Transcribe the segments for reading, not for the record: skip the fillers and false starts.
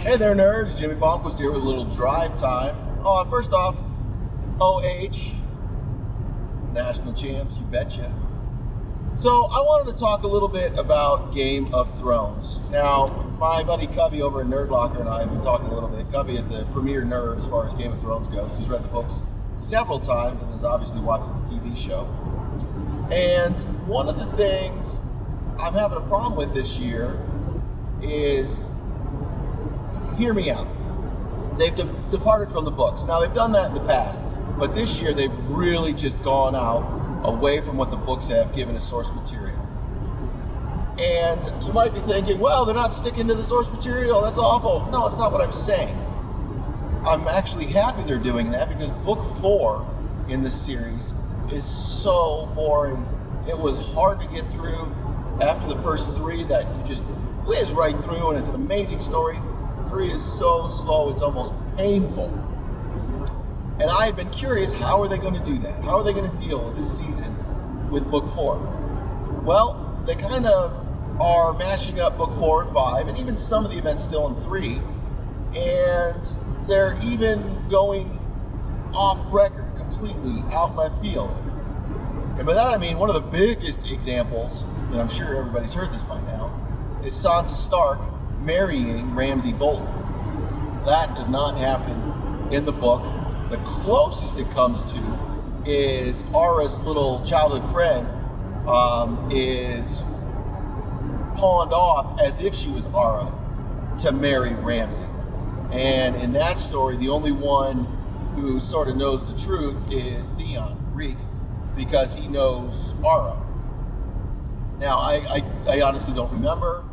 Hey there, nerds. Jimmy Bonquist here with a little drive time. First off, OH, national champs, you betcha. So I wanted to talk a little bit about Game of Thrones. Now, my buddy Cubby over at Nerd Locker and I have been talking a little bit. Cubby is the premier nerd as far as Game of Thrones goes. He's read the books several times and is obviously watching the TV show. And one of the things I'm having a problem with this year is, hear me out, they've departed from the books. Now, they've done that in the past, but this year they've really just gone out away from what the books have given as source material. And you might be thinking, well, they're not sticking to the source material, that's awful. No, that's not what I'm saying. I'm actually happy they're doing that because book 4 in this series is so boring. It was hard to get through after the first 3 that you just whiz right through, and it's an amazing story. 3 is so slow, it's almost painful. And I had been curious, how are they going to do that? How are they going to deal with this season with book 4? Well, they kind of are matching up book 4 and 5, and even some of the events still in 3, and they're even going off record, completely out left field. And by that I mean, one of the biggest examples, and I'm sure everybody's heard this by now, is Sansa Stark marrying Ramsay Bolton. That does not happen in the book. The closest it comes to is Arya's little childhood friend is pawned off as if she was Arya to marry Ramsay. And in that story, the only one who sort of knows the truth is Theon Reek, because he knows Arya. Now, I honestly don't remember,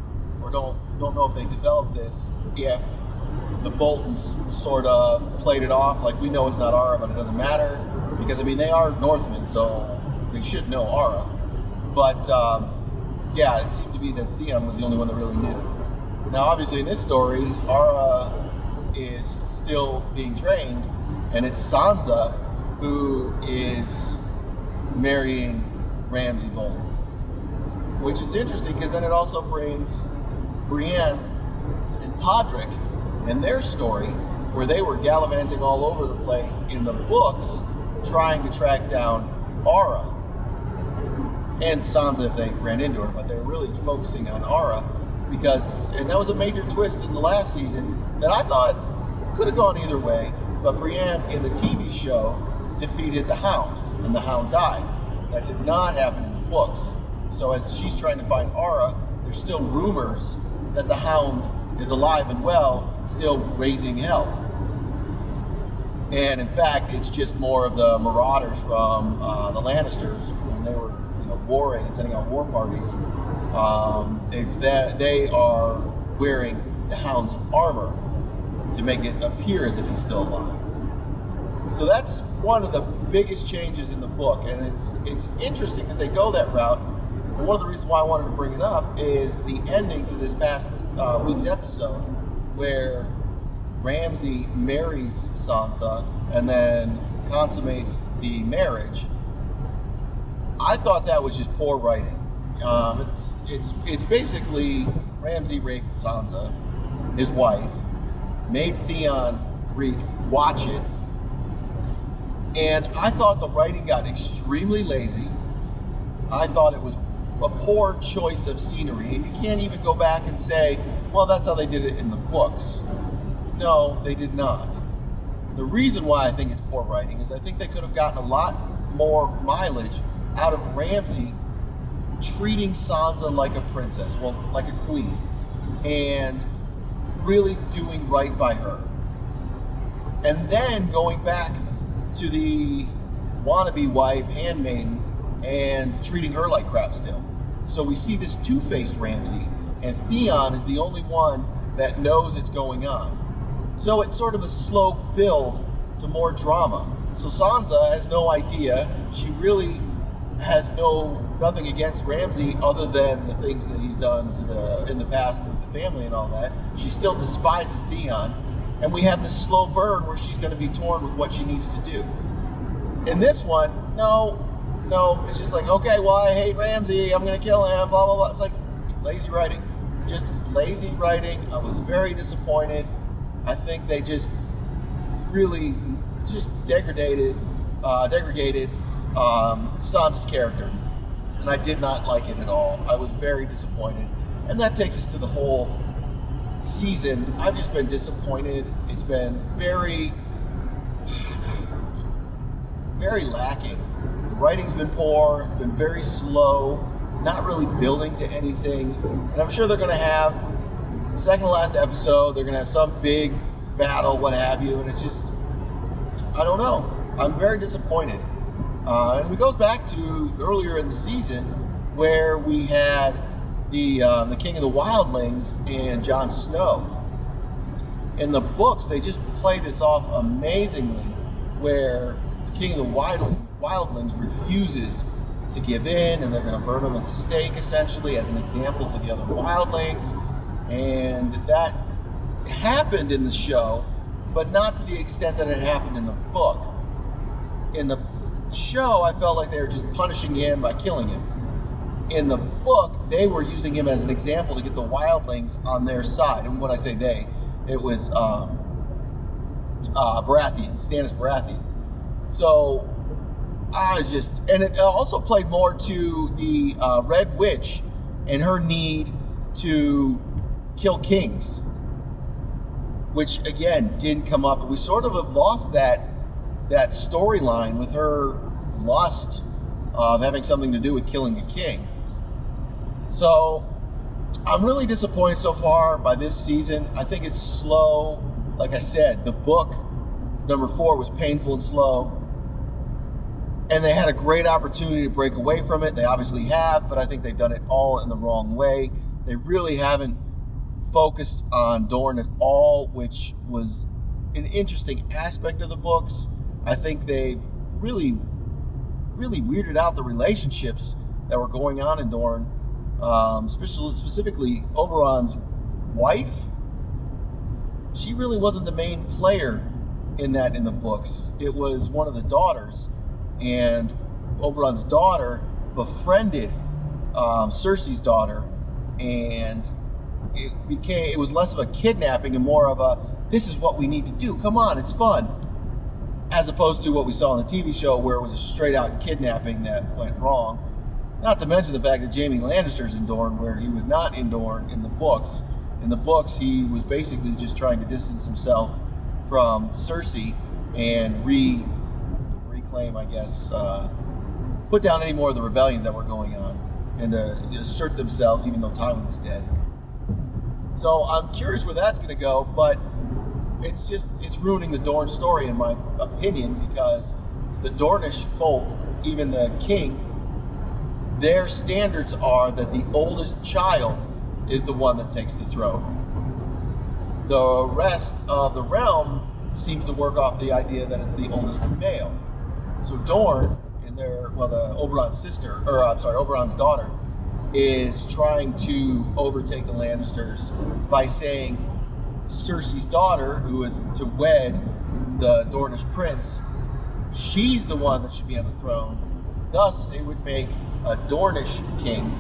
or don't know if they developed this, if the Boltons sort of played it off like, we know it's not Arya, but it doesn't matter, because I mean, they are Northmen, so they should know Arya. But yeah, it seemed to be that Theon was the only one that really knew. Now, obviously, in this story, Arya is still being trained, and it's Sansa who is marrying Ramsay Bolton, which is interesting because then it also brings Brienne and Podrick and their story, where they were gallivanting all over the place in the books trying to track down Arya and Sansa if they ran into her, but they're really focusing on Arya because, and that was a major twist in the last season that I thought could have gone either way, but Brienne in the TV show defeated the Hound, and the Hound died. That did not happen in the books. So as she's trying to find Arya, there's still rumors that the Hound is alive and well, still raising hell. And in fact, it's just more of the marauders from the Lannisters when they were, warring and sending out war parties. It's that they are wearing the Hound's armor to make it appear as if he's still alive. So that's one of the biggest changes in the book, and it's interesting that they go that route. And one of the reasons why I wanted to bring it up is the ending to this past week's episode, where Ramsay marries Sansa and then consummates the marriage. I thought that was just poor writing. It's basically Ramsay raped Sansa, his wife, made Theon Reek watch it, and I thought the writing got extremely lazy. I thought it was a poor choice of scenery, and you can't even go back and say, well, that's how they did it in the books. No, they did not. The reason why I think it's poor writing is I think they could have gotten a lot more mileage out of Ramsay treating Sansa like a princess, well, like a queen, and really doing right by her. And then going back to the wannabe wife, handmaiden, and treating her like crap still. So we see this two-faced Ramsay, and Theon is the only one that knows it's going on. So it's sort of a slow build to more drama. So Sansa has no idea. She really has nothing against Ramsay other than the things that he's done in the past with the family and all that. She still despises Theon, and we have this slow burn where she's going to be torn with what she needs to do. In this one, no, it's just like, okay, well, I hate Ramsay, I'm going to kill him, blah, blah, blah. It's like lazy writing. Just lazy writing. I was very disappointed. I think they just really degraded Sansa's character, and I did not like it at all. I was very disappointed, and that takes us to the whole season. I've just been disappointed. It's been very, very lacking. The writing's been poor. It's been very slow, not really building to anything. And I'm sure they're going to have the second to last episode. They're going to have some big battle, what have you, and it's just, I don't know. I'm very disappointed. And it goes back to earlier in the season where we had the King of the Wildlings and Jon Snow. In the books, they just play this off amazingly, where the King of the Wildlings refuses to give in, and they're going to burn him at the stake, essentially, as an example to the other Wildlings. And that happened in the show, but not to the extent that it happened in the book. In the show, I felt like they were just punishing him by killing him. In the book, they were using him as an example to get the Wildlings on their side. And when I say they, it was Baratheon, Stannis Baratheon. So and it also played more to the Red Witch and her need to kill kings, which again didn't come up. We sort of have lost that storyline with her lust of having something to do with killing a king. So I'm really disappointed so far by this season. I think it's slow. Like I said, the book number 4 was painful and slow, and they had a great opportunity to break away from it. They obviously have, but I think they've done it all in the wrong way. They really haven't focused on Dorne at all, which was an interesting aspect of the books. I think they've really weirded out the relationships that were going on in Dorne, specifically Oberon's wife. She really wasn't the main player in the books. It was one of the daughters, and Oberon's daughter befriended Cersei's daughter, and it was less of a kidnapping and more of a, this is what we need to do, come on, it's fun, as opposed to what we saw on the TV show where it was a straight out kidnapping that went wrong. Not to mention the fact that Jaime Lannister's in Dorne where he was not in Dorne in the books. In the books, he was basically just trying to distance himself from Cersei and reclaim, I guess, put down any more of the rebellions that were going on and to assert themselves even though Tywin was dead. So I'm curious where that's going to go, but it's ruining the Dorne story in my opinion, because the Dornish folk, even the king, their standards are that the oldest child is the one that takes the throne. The rest of the realm seems to work off the idea that it's the oldest male. So Dorne, Oberon's daughter, is trying to overtake the Lannisters by saying Cersei's daughter, who is to wed the Dornish prince, she's the one that should be on the throne. Thus, it would make a Dornish king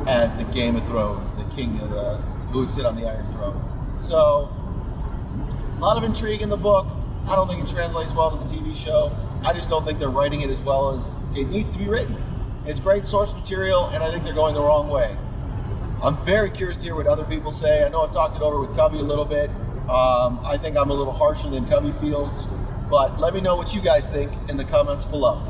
as the Game of Thrones, the king who would sit on the Iron Throne. So, a lot of intrigue in the book. I don't think it translates well to the TV show. I just don't think they're writing it as well as it needs to be written. It's great source material, and I think they're going the wrong way. I'm very curious to hear what other people say. I know I've talked it over with Cubby a little bit. I think I'm a little harsher than Cubby feels, but let me know what you guys think in the comments below.